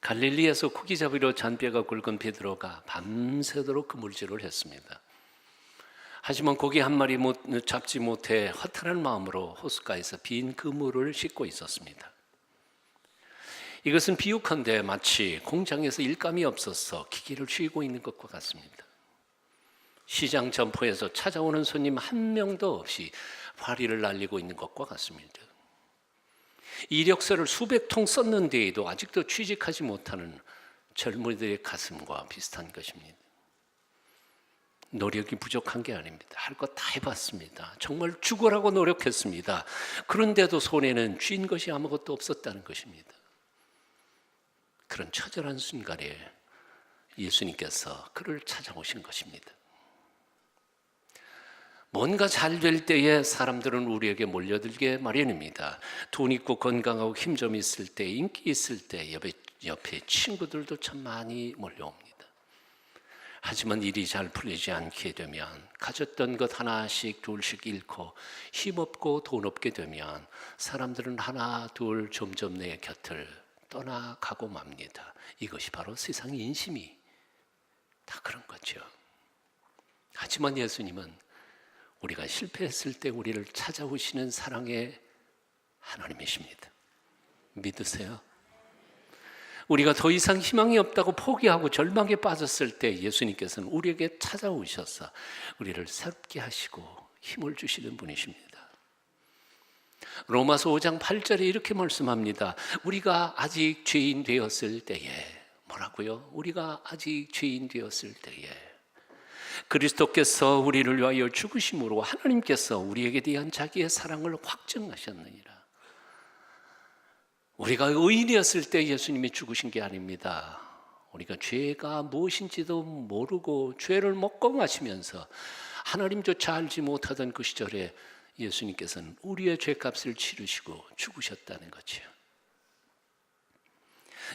갈릴리에서 고기 잡으러 잔뼈가 굵은 베드로가 밤새도록 그물질을 했습니다. 하지만 고기 한 마리 잡지 못해 허탈한 마음으로 호숫가에서 빈 그물을 씻고 있었습니다. 이것은 비유컨대 마치 공장에서 일감이 없어서 기계를 쉬고 있는 것과 같습니다. 시장 점포에서 찾아오는 손님 한 명도 없이 화리를 날리고 있는 것과 같습니다. 이력서를 수백 통 썼는데도 아직도 취직하지 못하는 젊은이들의 가슴과 비슷한 것입니다. 노력이 부족한 게 아닙니다. 할 것 다 해봤습니다. 정말 죽으라고 노력했습니다. 그런데도 손에는 쥔 것이 아무것도 없었다는 것입니다. 그런 처절한 순간에 예수님께서 그를 찾아오신 것입니다. 뭔가 잘 될 때에 사람들은 우리에게 몰려들게 마련입니다. 돈 있고 건강하고 힘 좀 있을 때, 인기 있을 때 옆에 친구들도 참 많이 몰려옵니다. 하지만 일이 잘 풀리지 않게 되면 가졌던 것 하나씩 둘씩 잃고 힘없고 돈 없게 되면 사람들은 하나 둘 점점 내 곁을 떠나가고 맙니다. 이것이 바로 세상의 인심이 다 그런 거죠. 하지만 예수님은 우리가 실패했을 때 우리를 찾아오시는 사랑의 하나님이십니다. 믿으세요? 우리가 더 이상 희망이 없다고 포기하고 절망에 빠졌을 때 예수님께서는 우리에게 찾아오셔서 우리를 새롭게 하시고 힘을 주시는 분이십니다. 로마서 5장 8절에 이렇게 말씀합니다. 우리가 아직 죄인 되었을 때에 뭐라고요? 우리가 아직 죄인 되었을 때에 그리스도께서 우리를 위하여 죽으심으로 하나님께서 우리에게 대한 자기의 사랑을 확증하셨느니라. 우리가 의인이었을 때 예수님이 죽으신 게 아닙니다. 우리가 죄가 무엇인지도 모르고 죄를 먹고 마시면서 하나님조차 알지 못하던 그 시절에 예수님께서는 우리의 죄값을 치르시고 죽으셨다는 거죠.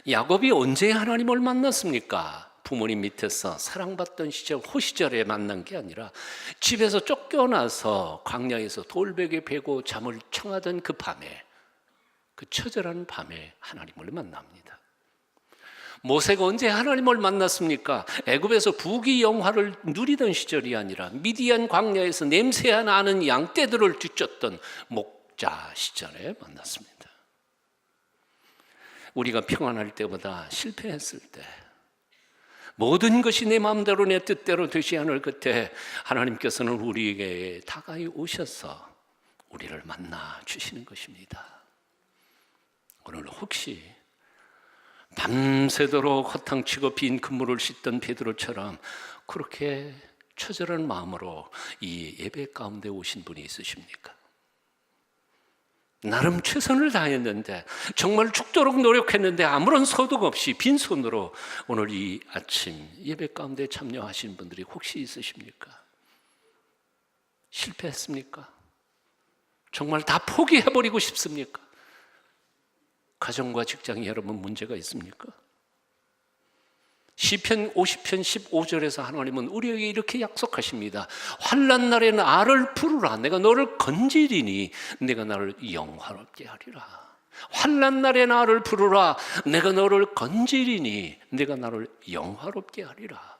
야곱이 언제 하나님을 만났습니까? 부모님 밑에서 사랑받던 시절, 호시절에 만난 게 아니라 집에서 쫓겨나서 광야에서 돌베개 베고 잠을 청하던 그 밤에, 그 처절한 밤에 하나님을 만납니다. 모세가 언제 하나님을 만났습니까? 애굽에서 부귀영화를 누리던 시절이 아니라 미디안 광야에서 냄새 나는 양떼들을 뒤쫓던 목자 시절에 만났습니다. 우리가 평안할 때보다 실패했을 때, 모든 것이 내 마음대로 내 뜻대로 되지 않을 그때 하나님께서는 우리에게 다가이 오셔서 우리를 만나 주시는 것입니다. 오늘 혹시 밤새도록 허탕치고 빈 그물을 씻던 베드로처럼 그렇게 처절한 마음으로 이 예배 가운데 오신 분이 있으십니까? 나름 최선을 다했는데 정말 죽도록 노력했는데 아무런 소득 없이 빈손으로 오늘 이 아침 예배 가운데 참여하신 분들이 혹시 있으십니까? 실패했습니까? 정말 다 포기해버리고 싶습니까? 가정과 직장에 여러분 문제가 있습니까? 시편 50편 15절에서 하나님은 우리에게 이렇게 약속하십니다. 환난 날에 나를 부르라. 내가 너를 건지리니 내가 나를 영화롭게 하리라. 환난 날에 나를 부르라. 내가 너를 건지리니 내가 나를 영화롭게 하리라.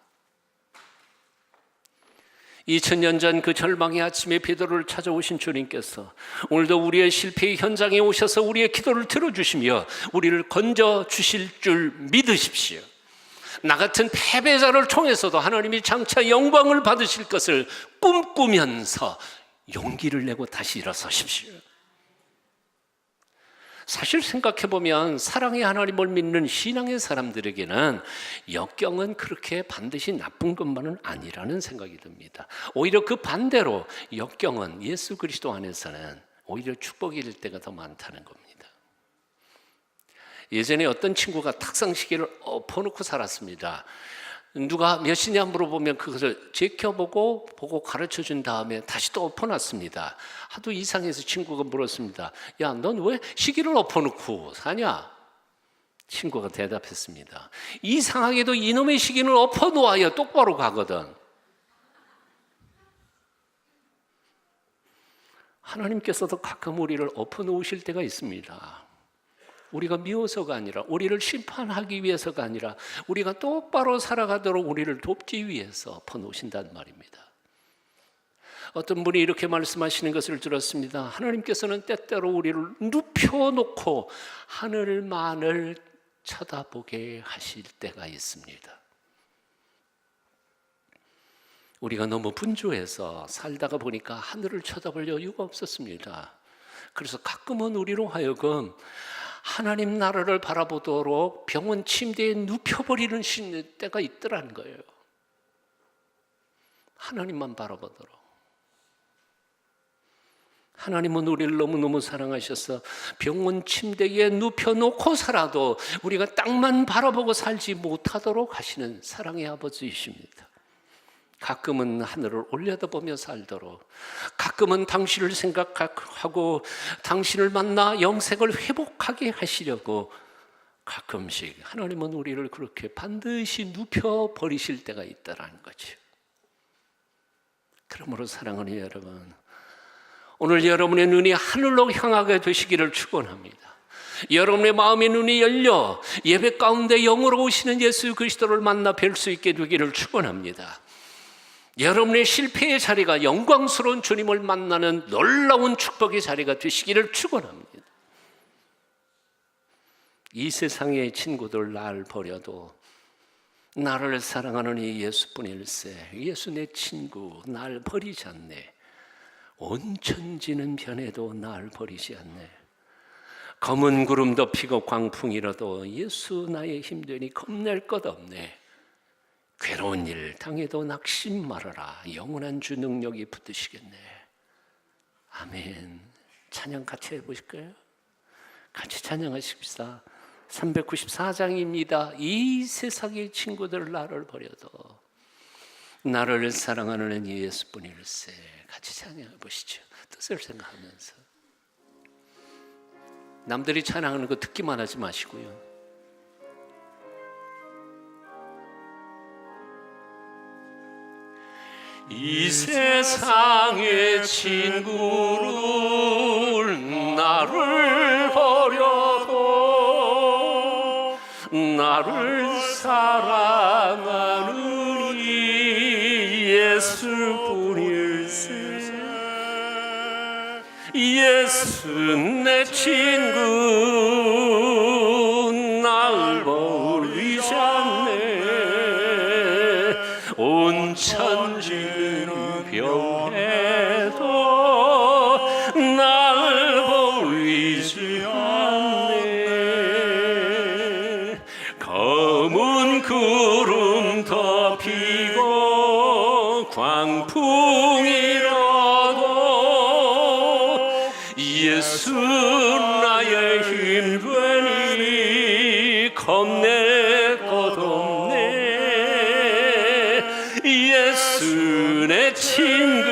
2000년 전 그 절망의 아침에 베드로를 찾아오신 주님께서 오늘도 우리의 실패의 현장에 오셔서 우리의 기도를 들어주시며 우리를 건져 주실 줄 믿으십시오. 나 같은 패배자를 통해서도 하나님이 장차 영광을 받으실 것을 꿈꾸면서 용기를 내고 다시 일어서십시오. 사실 생각해보면 사랑의 하나님을 믿는 신앙의 사람들에게는 역경은 그렇게 반드시 나쁜 것만은 아니라는 생각이 듭니다. 오히려 그 반대로 역경은 예수 그리스도 안에서는 오히려 축복일 때가 더 많다는 겁니다. 예전에 어떤 친구가 탁상시계를 엎어놓고 살았습니다. 누가 몇 시냐 물어보면 그것을 제껴보고 가르쳐준 다음에 다시 또 엎어놨습니다. 하도 이상해서 친구가 물었습니다. 야, 넌 왜 시계를 엎어놓고 사냐? 친구가 대답했습니다. 이상하게도 이놈의 시계는 엎어놓아야 똑바로 가거든. 하나님께서도 가끔 우리를 엎어놓으실 때가 있습니다. 우리가 미워서가 아니라, 우리를 심판하기 위해서가 아니라, 우리가 똑바로 살아가도록 우리를 돕기 위해서 퍼놓으신단 말입니다. 어떤 분이 이렇게 말씀하시는 것을 들었습니다. 하나님께서는 때때로 우리를 눕혀놓고 하늘만을 쳐다보게 하실 때가 있습니다. 우리가 너무 분주해서 살다가 보니까 하늘을 쳐다볼 여유가 없었습니다. 그래서 가끔은 우리로 하여금 하나님 나라를 바라보도록 병원 침대에 눕혀버리는 때가 있더라는 거예요. 하나님만 바라보도록. 하나님은 우리를 너무너무 사랑하셔서 병원 침대에 눕혀놓고서라도 우리가 땅만 바라보고 살지 못하도록 하시는 사랑의 아버지이십니다. 가끔은 하늘을 올려다보며 살도록, 가끔은 당신을 생각하고 당신을 만나 영생을 회복하게 하시려고 가끔씩 하나님은 우리를 그렇게 반드시 눕혀버리실 때가 있다는 거죠. 그러므로 사랑하는 여러분, 오늘 여러분의 눈이 하늘로 향하게 되시기를 축원합니다. 여러분의 마음의 눈이 열려 예배 가운데 영으로 오시는 예수 그리스도를 만나 뵐 수 있게 되기를 축원합니다. 여러분의 실패의 자리가 영광스러운 주님을 만나는 놀라운 축복의 자리가 되시기를 축원합니다. 이 세상의 친구들 날 버려도 나를 사랑하는 이 예수뿐일세. 예수 내 친구 날 버리지 않네. 온 천지는 변해도 날 버리지 않네. 검은 구름 덮이고 광풍이라도 예수 나의 힘되니 겁낼 것 없네. 괴로운 일 당해도 낙심 말아라. 영원한 주 능력이 붙으시겠네. 아멘. 찬양 같이 해보실까요? 같이 찬양하십시다. 394장입니다. 이 세상의 친구들 나를 버려도 나를 사랑하는 예수뿐일세. 같이 찬양해 보시죠. 뜻을 생각하면서. 남들이 찬양하는 거 듣기만 하지 마시고요. 이 세상의 친구를 나를 버려도 나를 사랑하는 이 예수뿐일세. 예수 내 친구 날 버리지 않네. 온 천지는 변해도 날 버리지 않네. 검은 구름 덮이고 광풍이라도 예수 나의 힘 되니 겁낼 것 없네. 예수 내 친구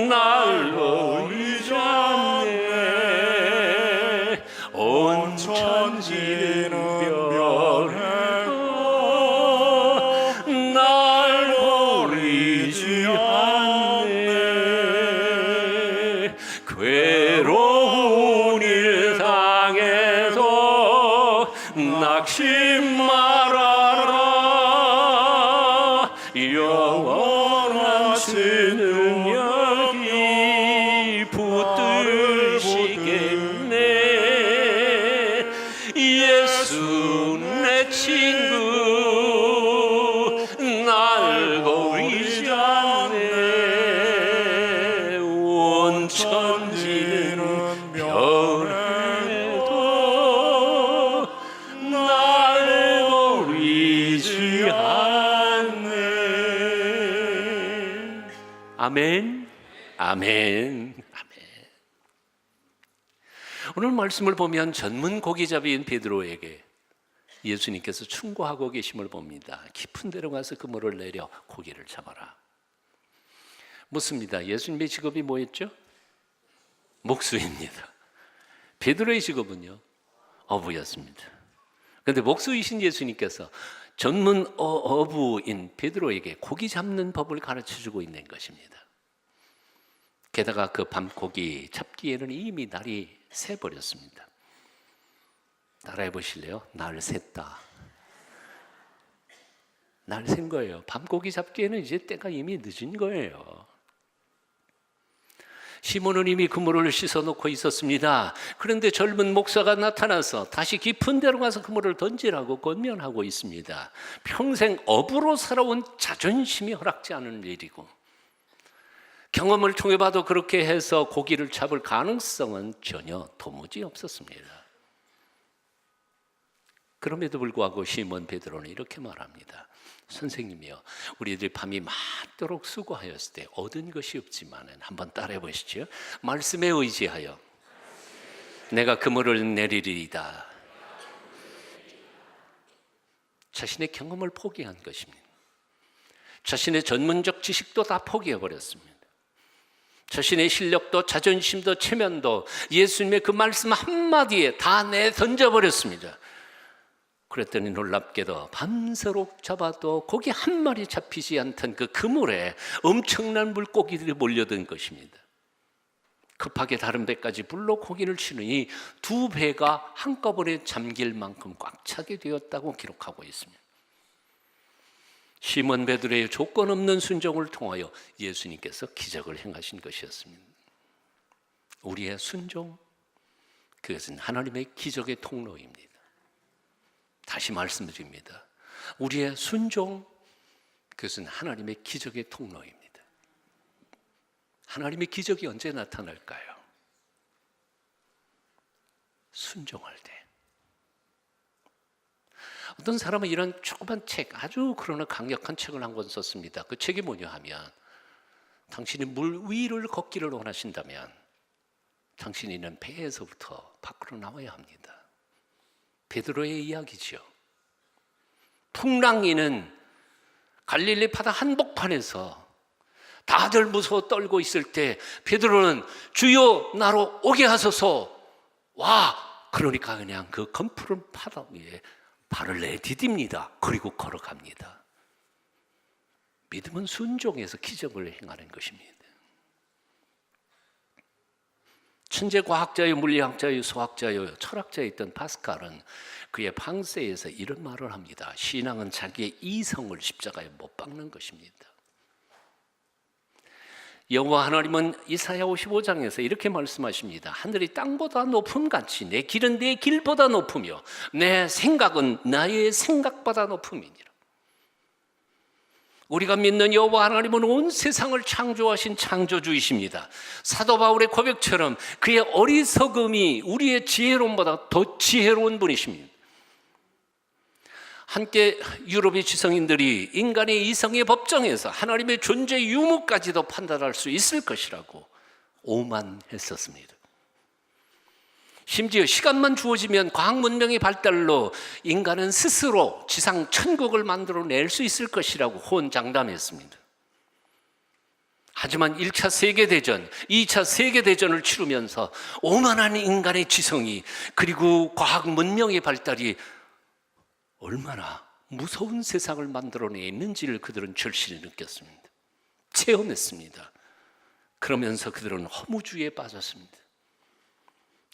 날 버리지 않네. 온 천지는 변해도 날 버리지 않네. 괴로운 일 당해도 낙심 말아라. 영원한 주 능력이 붙드시겠네. 예수 내 친구 날 버리지 않네. 온 천지는 변해도 날 버리지 않네. 아멘, 아멘, 아멘. 오늘 말씀을 보면 전문 고기잡이인 베드로에게 예수님께서 충고하고 계심을 봅니다. 깊은 데로 가서 그물을 내려 고기를 잡아라. 묻습니다. 예수님의 직업이 뭐였죠? 목수입니다. 베드로의 직업은요? 어부였습니다. 그런데 목수이신 예수님께서 전문 어부인 베드로에게 고기 잡는 법을 가르쳐주고 있는 것입니다. 게다가 그 밤 고기 잡기에는 이미 날이 새버렸습니다. 따라해 보실래요? 날 샜다. 날 샌 거예요. 밤고기 잡기에는 이제 때가 이미 늦은 거예요. 시몬은 이미 그물을 씻어놓고 있었습니다. 그런데 젊은 목사가 나타나서 다시 깊은 데로 가서 그물을 던지라고 권면하고 있습니다. 평생 어부로 살아온 자존심이 허락지 않은 일이고, 경험을 통해 봐도 그렇게 해서 고기를 잡을 가능성은 전혀 도무지 없었습니다. 그럼에도 불구하고 시몬 베드로는 이렇게 말합니다. 선생님이요, 우리들이 밤이 맞도록 수고하였을 때 얻은 것이 없지만, 한번 따라해 보시죠. 말씀에 의지하여 내가 그물을 내리리이다. 자신의 경험을 포기한 것입니다. 자신의 전문적 지식도 다 포기해버렸습니다. 자신의 실력도 자존심도 체면도 예수님의 그 말씀 한마디에 다 내던져버렸습니다. 그랬더니 놀랍게도 밤새록 잡아도 고기 한 마리 잡히지 않던 그 그물에 엄청난 물고기들이 몰려든 것입니다. 급하게 다른 배까지 불러 고기를 치느니 두 배가 한꺼번에 잠길 만큼 꽉 차게 되었다고 기록하고 있습니다. 시몬 베드로의 조건 없는 순종을 통하여 예수님께서 기적을 행하신 것이었습니다. 우리의 순종, 그것은 하나님의 기적의 통로입니다. 다시 말씀드립니다. 우리의 순종, 그것은 하나님의 기적의 통로입니다. 하나님의 기적이 언제 나타날까요? 순종할 때. 어떤 사람은 이런 조그만 책, 아주 그러나 강력한 책을 한 권 썼습니다. 그 책이 뭐냐 하면, 당신이 물 위를 걷기를 원하신다면 당신이 있는 배에서부터 밖으로 나와야 합니다. 베드로의 이야기죠. 풍랑이는 갈릴리 바다 한복판에서 다들 무서워 떨고 있을 때 베드로는 주여 나로 오게 하소서, 와, 그러니까 그냥 그 검푸른 바다 위에 발을 내디딥니다. 그리고 걸어갑니다. 믿음은 순종해서 기적을 행하는 것입니다. 천재 과학자요, 물리학자요, 수학자요, 철학자였던 파스칼은 그의 방세에서 이런 말을 합니다. 신앙은 자기의 이성을 십자가에 못 박는 것입니다. 여호와 하나님은 이사야 55장에서 이렇게 말씀하십니다. 하늘이 땅보다 높음같이 내 길은 내 길보다 높으며 내 생각은 나의 생각보다 높음이니라. 우리가 믿는 여호와 하나님은 온 세상을 창조하신 창조주이십니다. 사도 바울의 고백처럼 그의 어리석음이 우리의 지혜로움보다 더 지혜로운 분이십니다. 함께 유럽의 지성인들이 인간의 이성의 법정에서 하나님의 존재 유무까지도 판단할 수 있을 것이라고 오만했었습니다. 심지어 시간만 주어지면 과학 문명의 발달로 인간은 스스로 지상 천국을 만들어낼 수 있을 것이라고 호언장담했습니다. 하지만 1차 세계대전, 2차 세계대전을 치르면서 오만한 인간의 지성이, 그리고 과학 문명의 발달이 얼마나 무서운 세상을 만들어내는지를 그들은 절실히 느꼈습니다. 체험했습니다. 그러면서 그들은 허무주의에 빠졌습니다.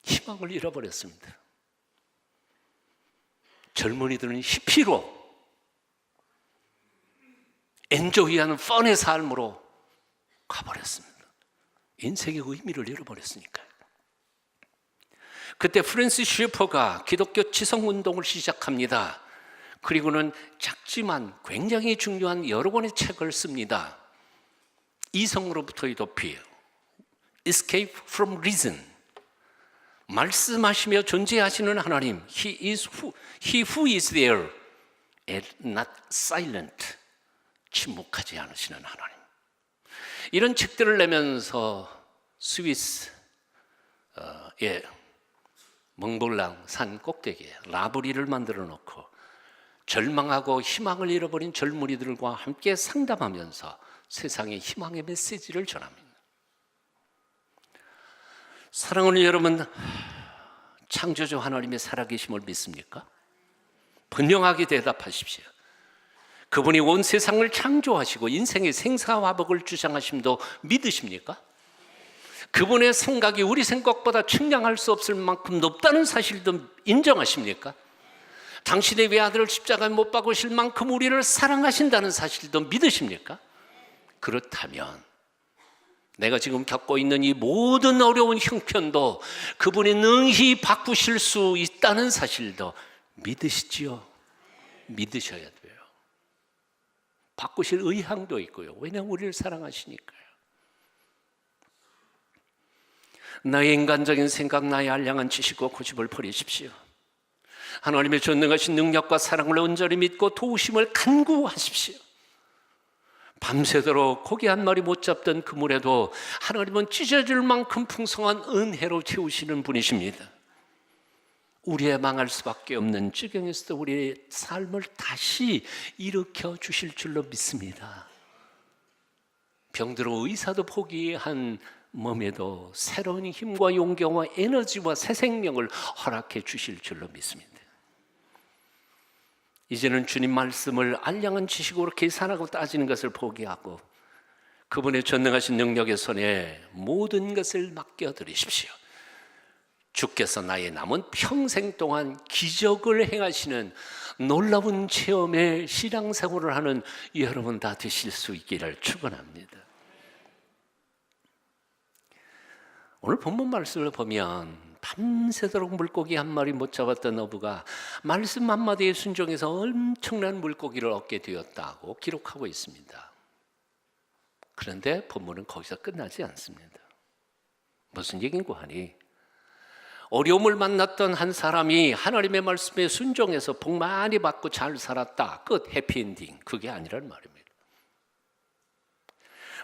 희망을 잃어버렸습니다. 젊은이들은 히피로 엔조이하는 펀의 삶으로 가버렸습니다. 인생의 의미를 잃어버렸으니까요. 그때 프랜시스 셰퍼가 기독교 지성운동을 시작합니다. 그리고는 작지만 굉장히 중요한 여러 권의 책을 씁니다. 이성으로부터의 도피, Escape from Reason, 말씀하시며 존재하시는 하나님, He who is there and not silent, 침묵하지 않으시는 하나님. 이런 책들을 내면서 스위스의 몽블랑 산 꼭대기에 라브리를 만들어 놓고 절망하고 희망을 잃어버린 젊은이들과 함께 상담하면서 세상에 희망의 메시지를 전합니다. 사랑하는 여러분, 창조주 하나님의 살아계심을 믿습니까? 분명하게 대답하십시오. 그분이 온 세상을 창조하시고 인생의 생사화복을 주장하심도 믿으십니까? 그분의 생각이 우리 생각보다 측량할 수 없을 만큼 높다는 사실도 인정하십니까? 당신의 외아들을 십자가에 못 박으실 만큼 우리를 사랑하신다는 사실도 믿으십니까? 그렇다면 내가 지금 겪고 있는 이 모든 어려운 형편도 그분이 능히 바꾸실 수 있다는 사실도 믿으시지요? 믿으셔야 돼요. 바꾸실 의향도 있고요. 왜냐하면 우리를 사랑하시니까요. 나의 인간적인 생각, 나의 알량한 지식과 고집을 버리십시오. 하나님의 전능하신 능력과 사랑을 온전히 믿고 도우심을 간구하십시오. 밤새도록 고기 한 마리 못 잡던 그물에도 하나님은 찢어질 만큼 풍성한 은혜로 채우시는 분이십니다. 우리의 망할 수밖에 없는 지경에서도 우리의 삶을 다시 일으켜 주실 줄로 믿습니다. 병들어 의사도 포기한 몸에도 새로운 힘과 용기와 에너지와 새 생명을 허락해 주실 줄로 믿습니다. 이제는 주님 말씀을 알량한 지식으로 계산하고 따지는 것을 포기하고 그분의 전능하신 능력의 손에 모든 것을 맡겨드리십시오. 주께서 나의 남은 평생 동안 기적을 행하시는 놀라운 체험의 신앙생활을 하는 여러분 다 되실 수 있기를 축원합니다. 오늘 본문 말씀을 보면 밤새도록 물고기 한 마리 못 잡았던 어부가 말씀 한마디에 순종해서 엄청난 물고기를 얻게 되었다고 기록하고 있습니다. 그런데 본문은 거기서 끝나지 않습니다. 무슨 얘기인고 하니 어려움을 만났던 한 사람이 하나님의 말씀에 순종해서 복 많이 받고 잘 살았다. 끝, 해피엔딩. 그게 아니란 말입니다.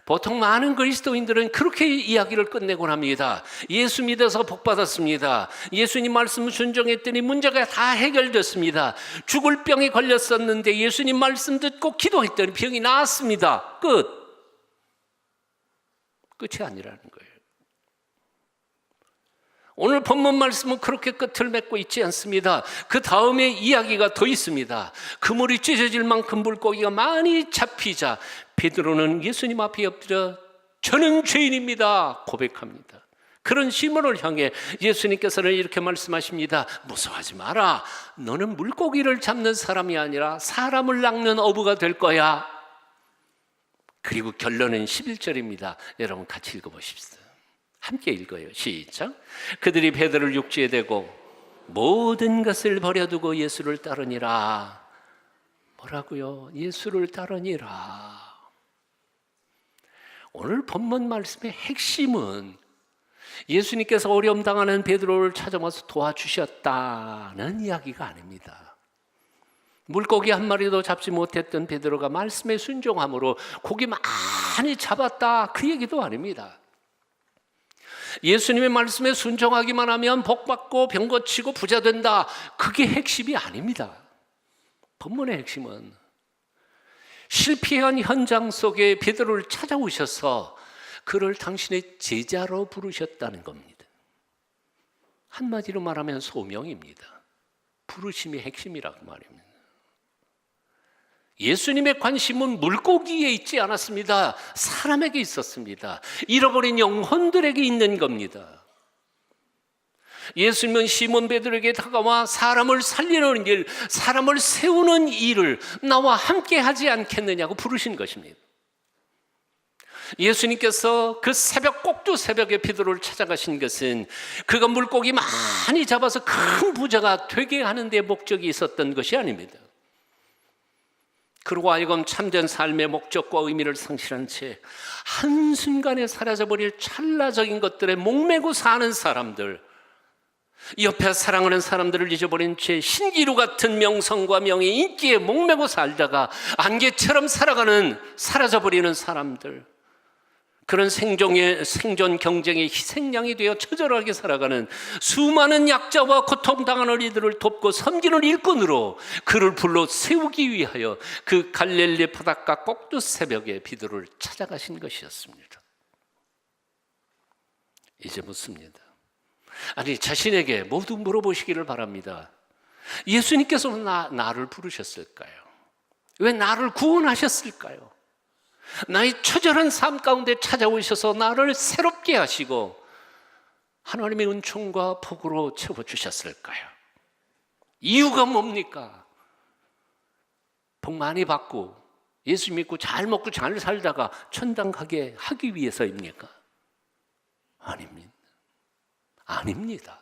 보통 많은 그리스도인들은 그렇게 이야기를 끝내곤 합니다. 예수 믿어서 복 받았습니다. 예수님 말씀 순종했더니 문제가 다 해결됐습니다. 죽을 병에 걸렸었는데 예수님 말씀 듣고 기도했더니 병이 나았습니다. 끝. 끝이 아니라는 거예요. 오늘 본문 말씀은 그렇게 끝을 맺고 있지 않습니다. 그 다음에 이야기가 더 있습니다. 그물이 찢어질 만큼 물고기가 많이 잡히자 베드로는 예수님 앞에 엎드려 저는 죄인입니다 고백합니다. 그런 시몬을 향해 예수님께서는 이렇게 말씀하십니다. 무서워하지 마라. 너는 물고기를 잡는 사람이 아니라 사람을 낚는 어부가 될 거야. 그리고 결론은 11절입니다. 여러분 같이 읽어보십시오. 함께 읽어요. 시작. 그들이 베드로를 육지에 대고 모든 것을 버려두고 예수를 따르니라. 뭐라고요? 예수를 따르니라. 오늘 본문 말씀의 핵심은 예수님께서 어려움 당하는 베드로를 찾아와서 도와주셨다는 이야기가 아닙니다. 물고기 한 마리도 잡지 못했던 베드로가 말씀에 순종함으로 고기 많이 잡았다 그 얘기도 아닙니다. 예수님의 말씀에 순종하기만 하면 복받고 병 고치고 부자 된다. 그게 핵심이 아닙니다. 본문의 핵심은 실패한 현장 속에 베드로를 찾아오셔서 그를 당신의 제자로 부르셨다는 겁니다. 한마디로 말하면 소명입니다. 부르심이 핵심이라고 말입니다. 예수님의 관심은 물고기에 있지 않았습니다. 사람에게 있었습니다. 잃어버린 영혼들에게 있는 겁니다. 예수님은 시몬 베드로에게 다가와 사람을 살리는 일, 사람을 세우는 일을 나와 함께 하지 않겠느냐고 부르신 것입니다. 예수님께서 그 새벽 꼭두 새벽에 베드로를 찾아가신 것은 그가 물고기 많이 잡아서 큰 부자가 되게 하는 데 목적이 있었던 것이 아닙니다. 그러고 하여금 참된 삶의 목적과 의미를 상실한 채 한순간에 사라져버릴 찰나적인 것들에 목매고 사는 사람들, 옆에 사랑하는 사람들을 잊어버린 채 신기루 같은 명성과 명예, 인기에 목매고 살다가 안개처럼 살아가는, 사라져버리는 사람들, 그런 생존 경쟁의 희생양이 되어 처절하게 살아가는 수많은 약자와 고통당하는 이들을 돕고 섬기는 일꾼으로 그를 불러 세우기 위하여 그 갈릴리 바닷가 꼭두 새벽에 베드로를 찾아가신 것이었습니다. 이제 묻습니다. 아니, 자신에게 모두 물어보시기를 바랍니다. 예수님께서 나를 부르셨을까요? 왜 나를 구원하셨을까요? 나의 처절한 삶 가운데 찾아오셔서 나를 새롭게 하시고 하나님의 은총과 복으로 채워주셨을까요? 이유가 뭡니까? 복 많이 받고 예수 믿고 잘 먹고 잘 살다가 천당 가게 하기 위해서입니까? 아닙니다. 아닙니다.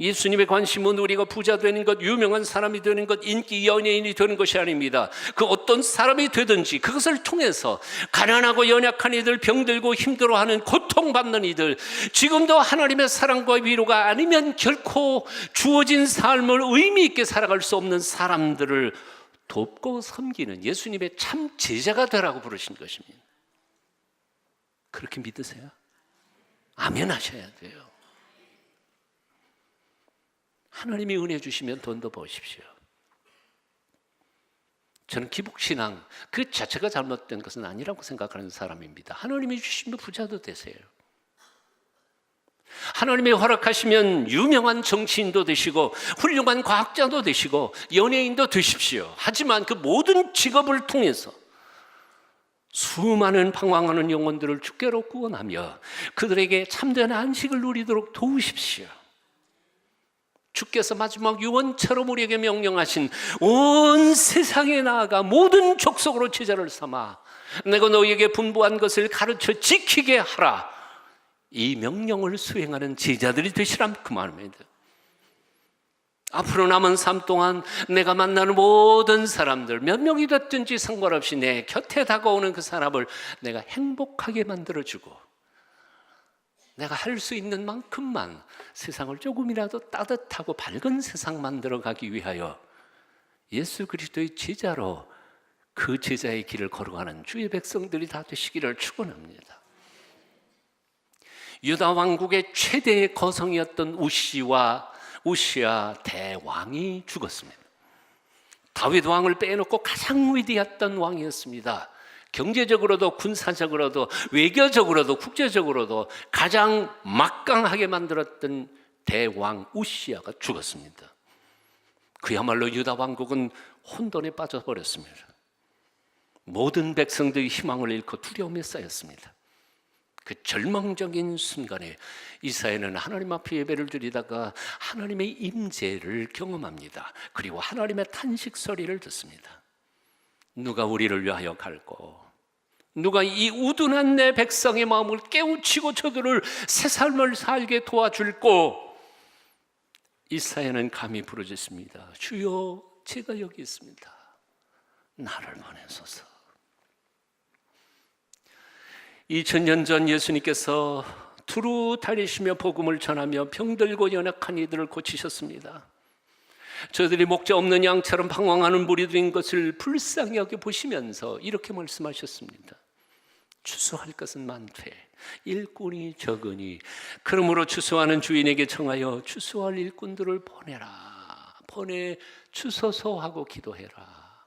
예수님의 관심은 우리가 부자 되는 것, 유명한 사람이 되는 것, 인기 연예인이 되는 것이 아닙니다. 그 어떤 사람이 되든지 그것을 통해서 가난하고 연약한 이들, 병들고 힘들어하는 고통받는 이들, 지금도 하나님의 사랑과 위로가 아니면 결코 주어진 삶을 의미 있게 살아갈 수 없는 사람들을 돕고 섬기는 예수님의 참 제자가 되라고 부르신 것입니다. 그렇게 믿으세요? 아멘 하셔야 돼요. 하나님이 은혜 주시면 돈도 버십시오. 저는 기복신앙 그 자체가 잘못된 것은 아니라고 생각하는 사람입니다. 하나님이 주시면 부자도 되세요. 하나님이 허락하시면 유명한 정치인도 되시고 훌륭한 과학자도 되시고 연예인도 되십시오. 하지만 그 모든 직업을 통해서 수많은 방황하는 영혼들을 주께로 구원하며 그들에게 참된 안식을 누리도록 도우십시오. 주께서 마지막 유언처럼 우리에게 명령하신 온 세상에 나아가 모든 족속으로 제자를 삼아 내가 너희에게 분부한 것을 가르쳐 지키게 하라, 이 명령을 수행하는 제자들이 되시란 그 말입니다. 앞으로 남은 삶 동안 내가 만나는 모든 사람들, 몇 명이 됐든지 상관없이 내 곁에 다가오는 그 사람을 내가 행복하게 만들어주고 내가 할 수 있는 만큼만 세상을 조금이라도 따뜻하고 밝은 세상 만들어가기 위하여 예수 그리스도의 제자로 그 제자의 길을 걸어가는 주의 백성들이 다 되시기를 축원합니다. 유다 왕국의 최대의 거성이었던 우시아 대왕이 죽었습니다. 다윗 왕을 빼놓고 가장 위대했던 왕이었습니다. 경제적으로도 군사적으로도 외교적으로도 국제적으로도 가장 막강하게 만들었던 대왕 우시아가 죽었습니다. 그야말로 유다 왕국은 혼돈에 빠져버렸습니다. 모든 백성들이 희망을 잃고 두려움에 쌓였습니다. 그 절망적인 순간에 이사야는 하나님 앞에 예배를 드리다가 하나님의 임재를 경험합니다. 그리고 하나님의 탄식 소리를 듣습니다. 누가 우리를 위하여 갈고, 누가 이 우둔한 내 백성의 마음을 깨우치고 저들을 새 삶을 살게 도와줄꼬. 이사야는 감히 부르짖습니다. 주여, 제가 여기 있습니다. 나를 보내소서. 2000년 전 예수님께서 두루 다니시며 복음을 전하며 병들고 연약한 이들을 고치셨습니다. 저들이 목자 없는 양처럼 방황하는 무리들인 것을 불쌍히 여겨 보시면서 이렇게 말씀하셨습니다. 추수할 것은 많되 일꾼이 적으니 그러므로 추수하는 주인에게 청하여 추수할 일꾼들을 보내 주소서 하고 기도해라.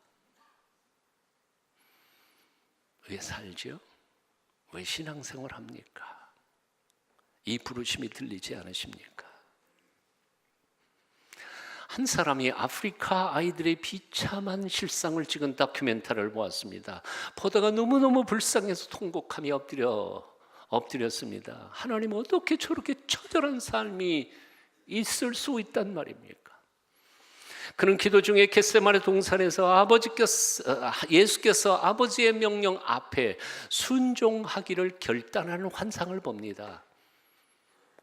왜 살죠? 왜 신앙생활 합니까? 이 부르심이 들리지 않으십니까? 한 사람이 아프리카 아이들의 비참한 실상을 찍은 다큐멘터리를 보았습니다. 보다가 너무너무 불쌍해서 통곡하며 엎드렸습니다. 하나님, 어떻게 저렇게 처절한 삶이 있을 수 있단 말입니까? 그는 기도 중에 겟세마네 동산에서 예수께서 아버지의 명령 앞에 순종하기를 결단하는 환상을 봅니다.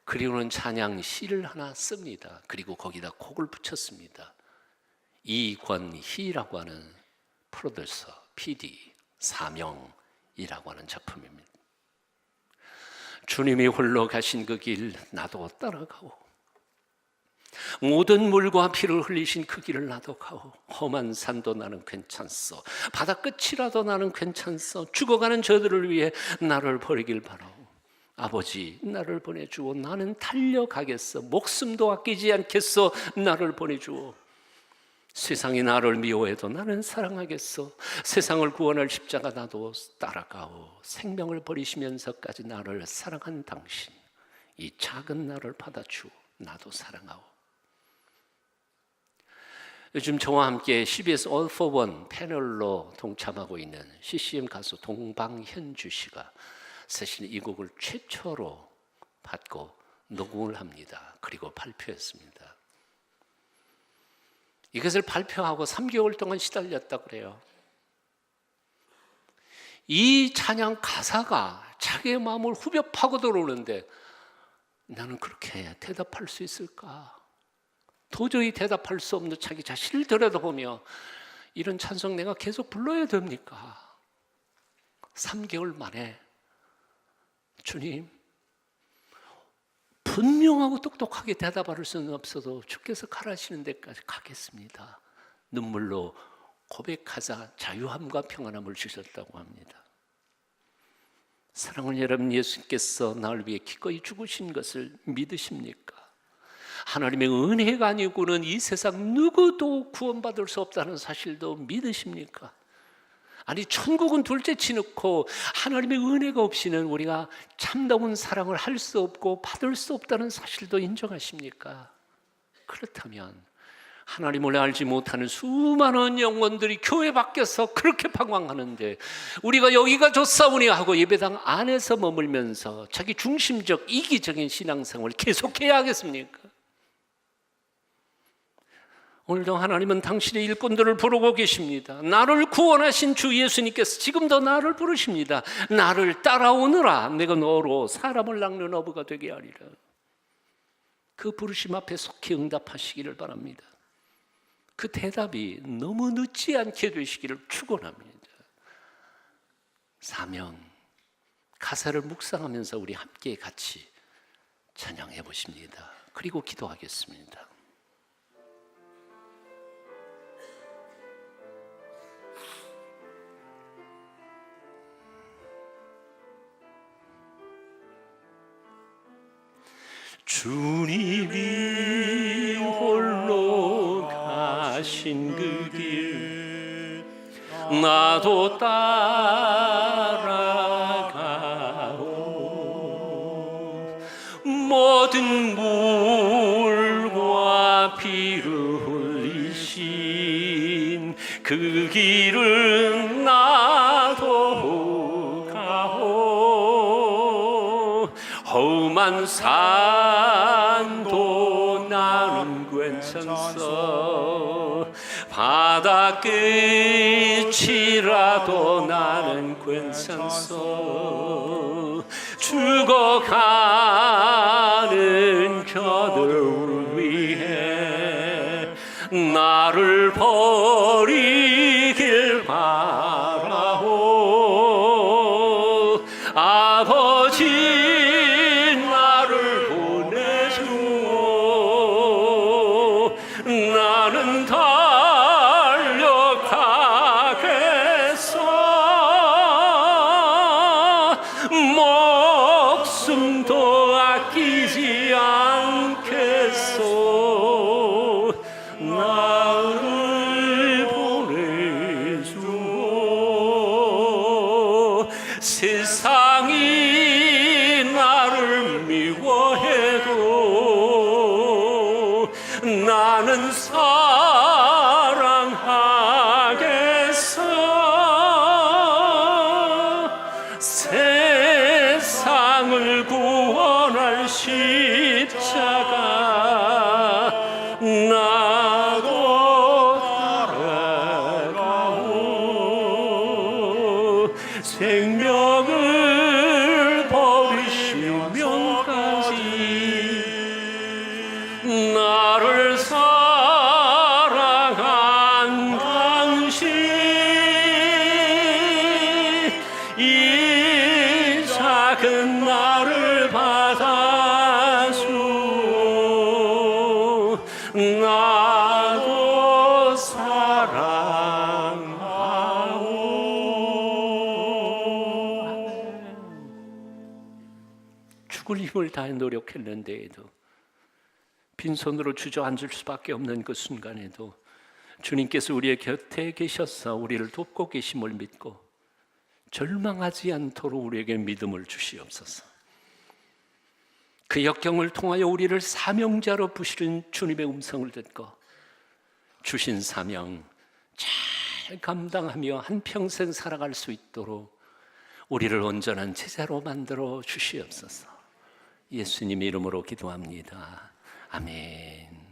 그리고는 찬양 시를 하나 씁니다. 그리고 거기다 곡을 붙였습니다. 이권희라고 하는 프로듀서, PD, 사명이라고 하는 작품입니다. 주님이 홀로 가신 그 길 나도 따라가오. 모든 물과 피를 흘리신 그 길을 나도 가오. 험한 산도 나는 괜찮소. 바다 끝이라도 나는 괜찮소. 죽어가는 저들을 위해 나를 버리길 바라오. 아버지, 나를 보내주오. 나는 달려가겠어. 목숨도 아끼지 않겠어. 나를 보내주오. 세상이 나를 미워해도 나는 사랑하겠어. 세상을 구원할 십자가 나도 따라가오. 생명을 버리시면서까지 나를 사랑한 당신, 이 작은 나를 받아주오. 나도 사랑하오. 요즘 저와 함께 CBS All for One 패널로 동참하고 있는 CCM 가수 동방현주 씨가 사실 이 곡을 최초로 받고 녹음을 합니다. 그리고 발표했습니다. 이것을 발표하고 3개월 동안 시달렸다고 그래요. 이 찬양 가사가 자기의 마음을 후벼 파고 들어오는데 나는 그렇게 대답할 수 있을까? 도저히 대답할 수 없는 자기 자신을 들여다보며 이런 찬송 내가 계속 불러야 됩니까? 3개월 만에 주님, 분명하고 똑똑하게 대답할 수는 없어도 주께서 가라시는 데까지 가겠습니다. 눈물로 고백하자 자유함과 평안함을 주셨다고 합니다. 사랑하는 여러분, 예수님께서 나를 위해 기꺼이 죽으신 것을 믿으십니까? 하나님의 은혜가 아니고는 이 세상 누구도 구원받을 수 없다는 사실도 믿으십니까? 아니, 천국은 둘째 치놓고 하나님의 은혜가 없이는 우리가 참다운 사랑을 할 수 없고 받을 수 없다는 사실도 인정하십니까? 그렇다면 하나님을 알지 못하는 수많은 영혼들이 교회 밖에서 그렇게 방황하는데 우리가 여기가 좋사오니 하고 예배당 안에서 머물면서 자기 중심적 이기적인 신앙생활을 계속해야 하겠습니까? 오늘도 하나님은 당신의 일꾼들을 부르고 계십니다. 나를 구원하신 주 예수님께서 지금도 나를 부르십니다. 나를 따라오느라 내가 너로 사람을 낚는 어부가 되게 하리라. 그 부르심 앞에 속히 응답하시기를 바랍니다. 그 대답이 너무 늦지 않게 되시기를 축원합니다. 사명, 가사를 묵상하면서 우리 함께 같이 찬양해 보십니다. 그리고 기도하겠습니다. 주님이 홀로 가신 그 길 나도 따라가오. 모든 물과 피를 흘리신 그 길은 나도 가오. 험한 산도 나는 괜찮소. 바다 끝이라도 나는 괜찮소. 죽어가는 저들 위해 나를 버리길 바라오. 아버지 나는 달려가겠어. 목숨도 아끼지 않겠소. 나를 보내주오. 세상이 나를 미워해도 나는 사랑하겠어. 세상을 구원할 십자가 나도 따라가오. 생명을 버리시면까지 나를 사랑한 당신 이 작은 나를 받아주오. 나도 사랑하오. 죽을 힘을 다해 노력했는데도 빈손으로 주저앉을 수밖에 없는 그 순간에도 주님께서 우리의 곁에 계셔서 우리를 돕고 계심을 믿고 절망하지 않도록 우리에게 믿음을 주시옵소서. 그 역경을 통하여 우리를 사명자로 부르시는 주님의 음성을 듣고 주신 사명 잘 감당하며 한평생 살아갈 수 있도록 우리를 온전한 제자로 만들어 주시옵소서. 예수님 이름으로 기도합니다. 아멘.